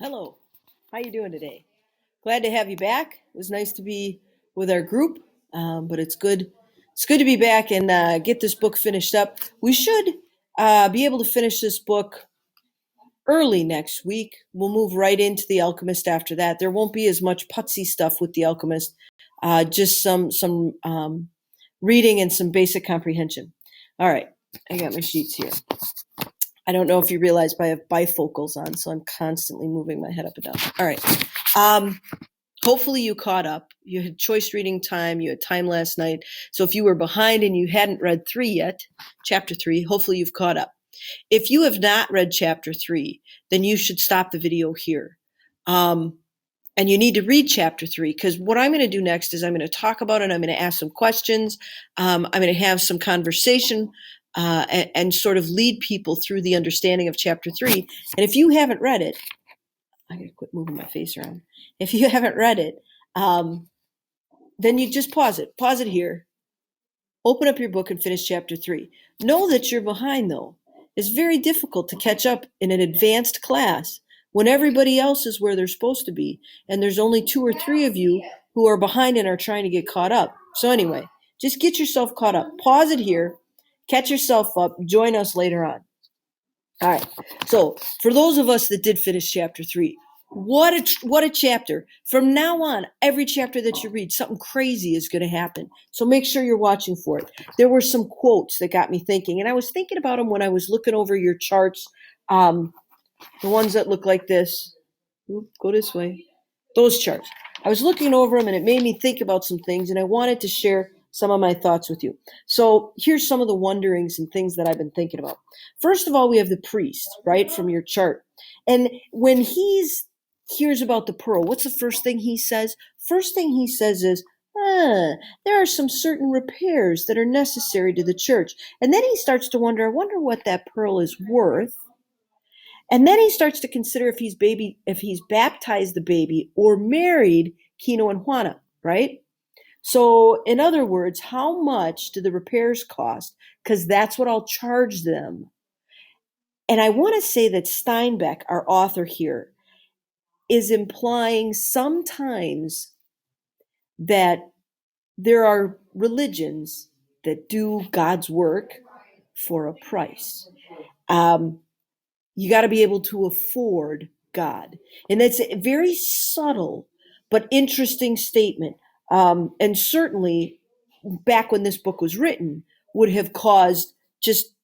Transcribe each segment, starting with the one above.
Hello, how you doing today? Glad to have you back. It was nice to be with our group, but it's good. It's good to be back and get this book finished up. We should be able to finish this book early next week. We'll move right into The Alchemist after that. There won't be as much putsy stuff with The Alchemist, just some reading and some basic comprehension. All right, I got my sheets here. I don't know if you realize, but I have bifocals on, so I'm constantly moving my head up and down. All right. Hopefully you caught up. You had choice reading time. You had time last night. So if you were behind and you hadn't read 3 yet, chapter 3, hopefully you've caught up. If you have not read chapter 3, then you should stop the video here. And you need to read chapter 3, because what I'm going to do next is I'm going to talk about it. I'm going to ask some questions. I'm going to have some conversation and sort of lead people through the understanding of chapter 3. And if you haven't read it, I got to quit moving my face around. If you haven't read it, then you just pause it. Pause it here. Open up your book and finish chapter 3. Know that you're behind, though. It's very difficult to catch up in an advanced class when everybody else is where they're supposed to be, and there's only 2 or 3 of you who are behind and are trying to get caught up. So anyway, just get yourself caught up. Pause it here. Catch yourself up. Join us later on. All right. So for those of us that did finish chapter 3, what a chapter. From now on, every chapter that you read, something crazy is going to happen. So make sure you're watching for it. There were some quotes that got me thinking, and I was thinking about them when I was looking over your charts, the ones that look like this. Ooh, go this way. Those charts. I was looking over them, and it made me think about some things, and I wanted to share some of my thoughts with you. So here's some of the wonderings and things that I've been thinking about. First of all, we have the priest, right, from your chart. And when he's hears about the pearl, what's the first thing he says? First thing he says is, there are some certain repairs that are necessary to the church. And then he starts to wonder, I wonder what that pearl is worth. And then he starts to consider if he's baptized the baby or married Kino and Juana, right? So in other words, how much do the repairs cost? Because that's what I'll charge them. And I want to say that Steinbeck, our author here, is implying sometimes that there are religions that do God's work for a price. You got to be able to afford God. And that's a very subtle but interesting statement. And certainly back when this book was written would have caused just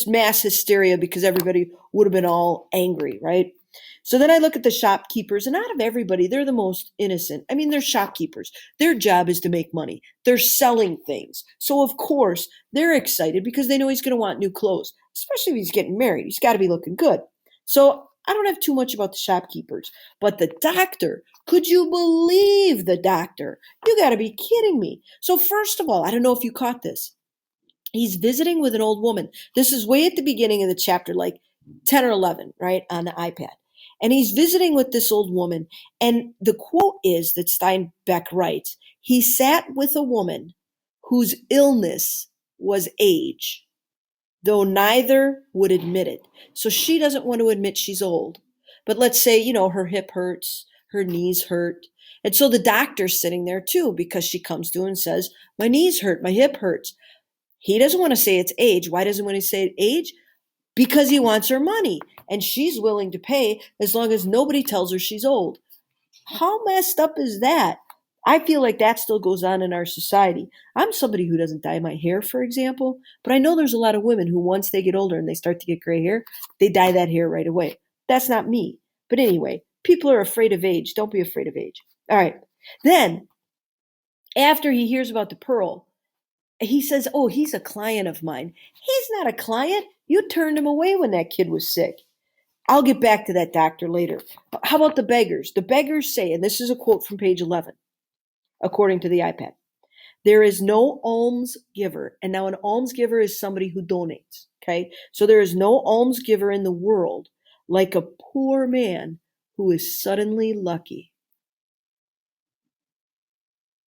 mass hysteria because everybody would have been all angry, right? So then I look at the shopkeepers, and out of everybody, they're the most innocent. I mean, they're shopkeepers. Their job is to make money. They're selling things. So of course, they're excited because they know he's going to want new clothes, especially if he's getting married. He's got to be looking good. So I don't have too much about the shopkeepers, but the doctor, could you believe the doctor? You got to be kidding me. So first of all, I don't know if you caught this. He's visiting with an old woman. This is way at the beginning of the chapter, like 10 or 11, right, on the iPad. And he's visiting with this old woman. And the quote is that Steinbeck writes, he sat with a woman whose illness was age, though neither would admit it. So she doesn't want to admit she's old. But let's say, her hip hurts, her knees hurt. And so the doctor's sitting there too, because she comes to him and says, my knees hurt, my hip hurts. He doesn't want to say it's age. Why doesn't he want to say age? Because he wants her money, and she's willing to pay as long as nobody tells her she's old. How messed up is that? I feel like that still goes on in our society. I'm somebody who doesn't dye my hair, for example, but I know there's a lot of women who once they get older and they start to get gray hair, they dye that hair right away. That's not me. But anyway, people are afraid of age. Don't be afraid of age. All right. Then, after he hears about the pearl, he says, oh, he's a client of mine. He's not a client. You turned him away when that kid was sick. I'll get back to that doctor later. How about the beggars? The beggars say, and this is a quote from page 11, according to the iPad, there is no alms giver. And now an alms giver is somebody who donates, okay? So there is no alms giver in the world like a poor man who is suddenly lucky.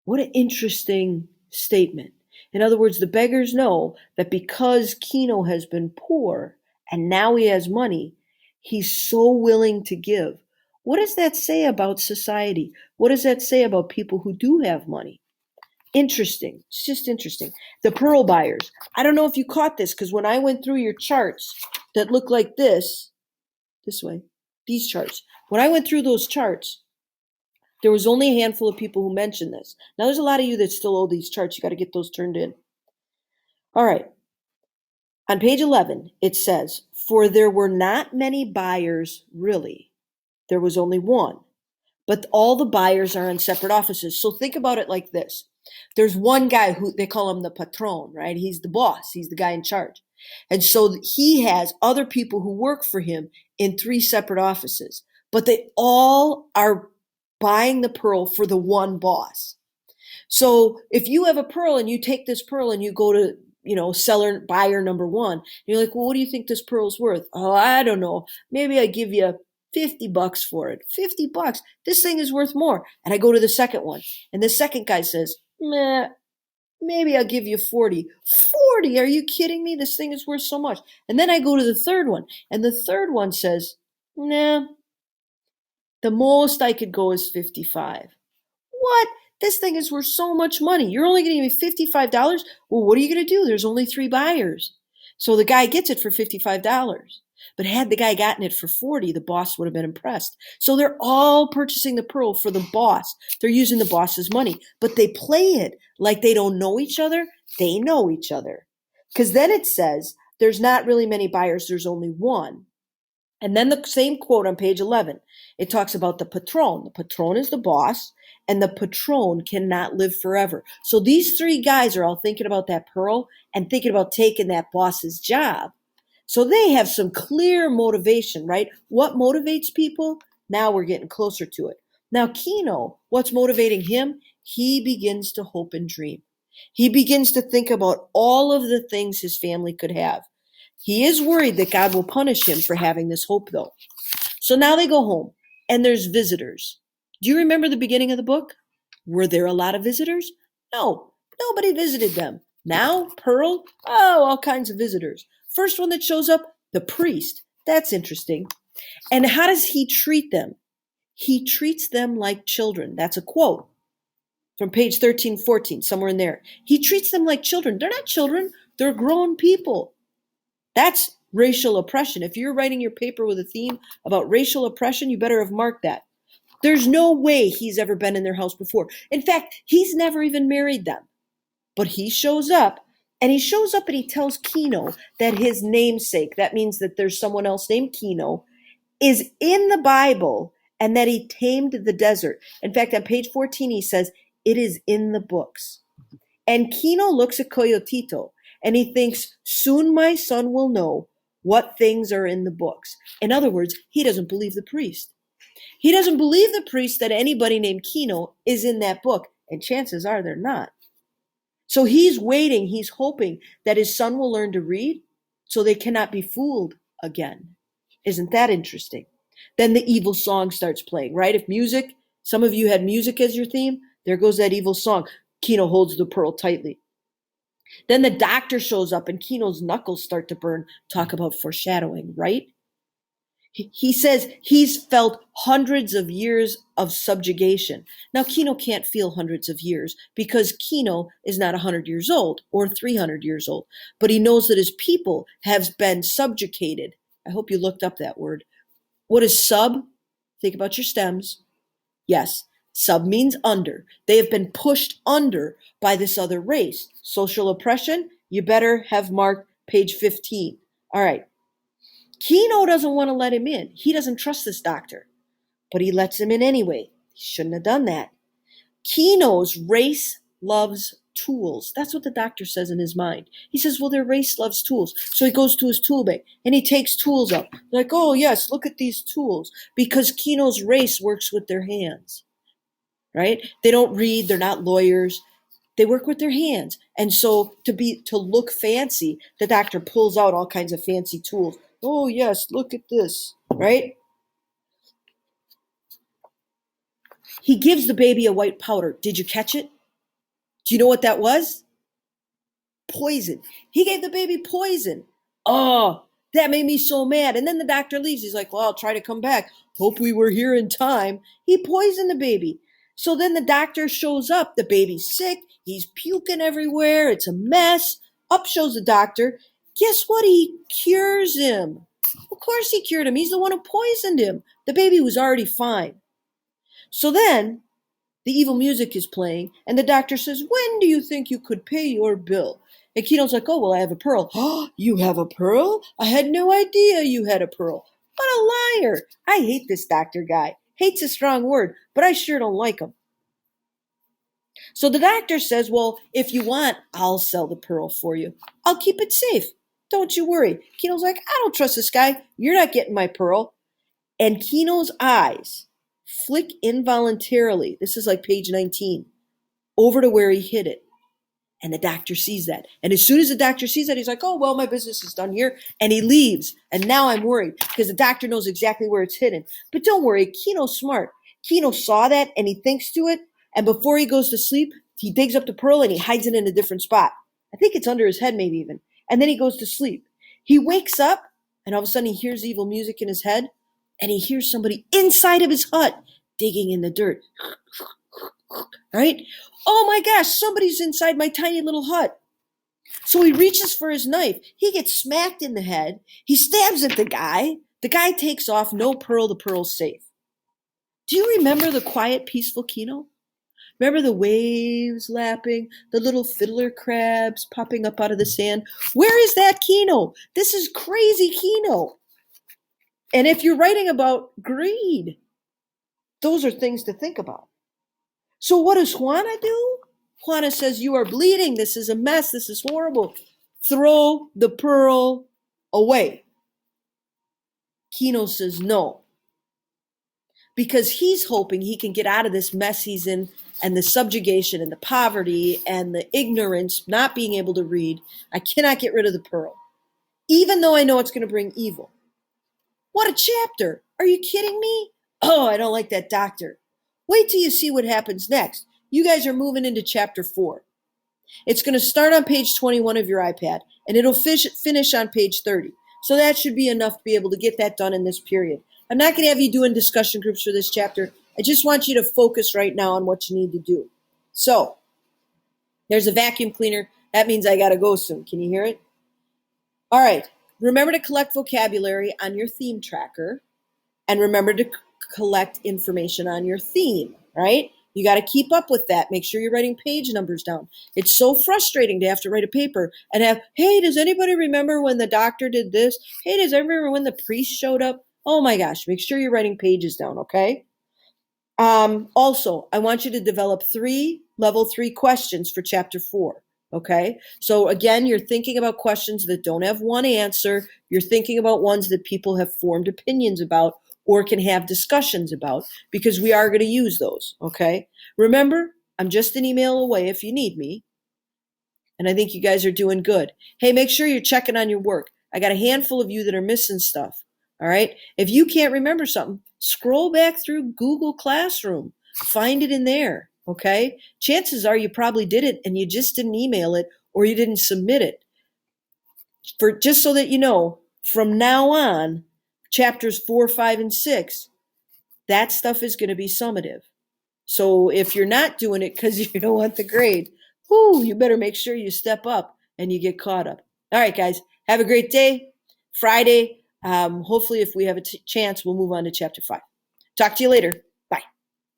What an interesting statement. In other words, the beggars know that because Kino has been poor and now he has money, he's so willing to give. What does that say about society? What does that say about people who do have money? Interesting. It's just interesting. The pearl buyers. I don't know if you caught this, because when I went through your charts that look like this way, these charts, when I went through those charts, there was only a handful of people who mentioned this. Now, there's a lot of you that still owe these charts. You got to get those turned in. All right. On page 11, it says, for there were not many buyers, really. There was only one. But all the buyers are in separate offices. So think about it like this. There's one guy who they call him the patron, right? He's the boss. He's the guy in charge. And so he has other people who work for him in 3 separate offices. But they all are buying the pearl for the one boss. So if you have a pearl and you take this pearl and you go to, buyer number 1, you're like, well, what do you think this pearl's worth? Oh, I don't know. Maybe I give you $50 for it. $50. This thing is worth more. And I go to the second one. And the second guy says, meh, maybe I'll give you 40. 40? Are you kidding me? This thing is worth so much. And then I go to the third one. And the third one says, nah, the most I could go is 55. What? This thing is worth so much money. You're only going to give me $55? Well, what are you going to do? There's only 3 buyers. So the guy gets it for $55. But had the guy gotten it for 40, the boss would have been impressed. So they're all purchasing the pearl for the boss. They're using the boss's money. But they play it like they don't know each other. They know each other. Because then it says, there's not really many buyers. There's only one. And then the same quote on page 11, it talks about the patron. The patron is the boss, and the patron cannot live forever. So these 3 guys are all thinking about that pearl and thinking about taking that boss's job. So they have some clear motivation, right? What motivates people? Now we're getting closer to it. Now, Kino, what's motivating him? He begins to hope and dream. He begins to think about all of the things his family could have. He is worried that God will punish him for having this hope, though. So now they go home, and there's visitors. Do you remember the beginning of the book? Were there a lot of visitors? No, nobody visited them. Now, Pearl? Oh, all kinds of visitors. First one that shows up, the priest. That's interesting. And how does he treat them? He treats them like children. That's a quote from page 13, 14, somewhere in there. He treats them like children. They're not children. They're grown people. That's racial oppression. If you're writing your paper with a theme about racial oppression, you better have marked that. There's no way he's ever been in their house before. In fact, he's never even married them. But he shows up, and he tells Kino that his namesake, that means that there's someone else named Kino, is in the Bible, and that he tamed the desert. In fact, on page 14, he says, it is in the books. And Kino looks at Coyotito, and he thinks, soon my son will know what things are in the books. In other words, he doesn't believe the priest. He doesn't believe the priest that anybody named Kino is in that book, and chances are they're not. So he's waiting, he's hoping that his son will learn to read so they cannot be fooled again. Isn't that interesting? Then the evil song starts playing, right? Some of you had music as your theme, there goes that evil song. Kino holds the pearl tightly. Then the doctor shows up and Kino's knuckles start to burn. Talk about foreshadowing, right? He says he's felt hundreds of years of subjugation. Now, Kino can't feel hundreds of years because Kino is not 100 years old or 300 years old, but he knows that his people have been subjugated. I hope you looked up that word. What is sub? Think about your stems. Yes, sub means under. They have been pushed under by this other race. Social oppression, you better have marked page 15. All right. Kino doesn't want to let him in. He doesn't trust this doctor, but he lets him in anyway. He shouldn't have done that. Kino's race loves tools. That's what the doctor says in his mind. He says, well, their race loves tools. So he goes to his tool bag and he takes tools up. Like, oh, yes, look at these tools. Because Kino's race works with their hands, right? They don't read. They're not lawyers. They work with their hands. And so to look fancy, the doctor pulls out all kinds of fancy tools. Oh, yes, look at this, right? He gives the baby a white powder. Did you catch it? Do you know what that was? Poison. He gave the baby poison. Oh, That made me so mad. And then the doctor leaves. He's like, well, I'll try to come back. Hope we were here in time. He poisoned the baby. So then the doctor shows up. The baby's sick. He's puking everywhere. It's a mess. Up shows the doctor. Guess what? He cures him. Of course he cured him. He's the one who poisoned him. The baby was already fine. So then the evil music is playing, and the doctor says, when do you think you could pay your bill? And Kino's like, oh, well, I have a pearl. Oh, you have a pearl? I had no idea you had a pearl. What a liar. I hate this doctor guy. Hate's a strong word, but I sure don't like him. So the doctor says, well, if you want, I'll sell the pearl for you. I'll keep it safe. Don't you worry. Kino's like, I don't trust this guy. You're not getting my pearl. And Kino's eyes flick involuntarily. This is like page 19, over to where he hid it. And the doctor sees that. And as soon as the doctor sees that, he's like, oh, well, my business is done here. And he leaves. And now I'm worried because the doctor knows exactly where it's hidden. But don't worry, Kino's smart. Kino saw that and he thinks to it. And before he goes to sleep, he digs up the pearl and he hides it in a different spot. I think it's under his head maybe even. And then he goes to sleep. He wakes up and all of a sudden he hears evil music in his head. And he hears somebody inside of his hut digging in the dirt. Right? Oh my gosh, somebody's inside my tiny little hut. So he reaches for his knife. He gets smacked in the head. He stabs at the guy. The guy takes off. No pearl. The pearl's safe. Do you remember the quiet, peaceful Kino? Remember the waves lapping, the little fiddler crabs popping up out of the sand? Where is that Kino? This is crazy Kino. And if you're writing about greed, those are things to think about. So what does Juana do? Juana says, you are bleeding. This is a mess. This is horrible. Throw the pearl away. Kino says no. Because he's hoping he can get out of this mess he's in and the subjugation and the poverty and the ignorance, not being able to read. I cannot get rid of the pearl, even though I know it's going to bring evil. What a chapter. Are you kidding me? Oh, I don't like that doctor. Wait till you see what happens next. You guys are moving into chapter 4. It's going to start on page 21 of your iPad, and it'll finish on page 30. So that should be enough to be able to get that done in this period. I'm not going to have you doing discussion groups for this chapter. I just want you to focus right now on what you need to do. So, there's a vacuum cleaner. That means I got to go soon. Can you hear it? All right. Remember to collect vocabulary on your theme tracker, and remember to collect information on your theme, right? You got to keep up with that. Make sure you're writing page numbers down. It's so frustrating to have to write a paper and have, hey, does anybody remember when the doctor did this? Hey, does anybody remember when the priest showed up? Oh my gosh, make sure you're writing pages down, okay? Also, I want you to develop 3 level 3 questions for chapter 4, okay? So again, you're thinking about questions that don't have one answer. You're thinking about ones that people have formed opinions about or can have discussions about, because we are going to use those, okay? Remember, I'm just an email away if you need me, and I think you guys are doing good. Hey, make sure you're checking on your work. I got a handful of you that are missing stuff, all right? If you can't remember something, scroll back through Google Classroom. Find it in there, okay? Chances are you probably did it and you just didn't email it or you didn't submit it. Just so that you know, from now on, chapters 4, 5, and 6, that stuff is going to be summative. So if you're not doing it because you don't want the grade, you better make sure you step up and you get caught up. All right, guys, have a great day. Friday, hopefully if we have a chance, we'll move on to chapter 5. Talk to you later.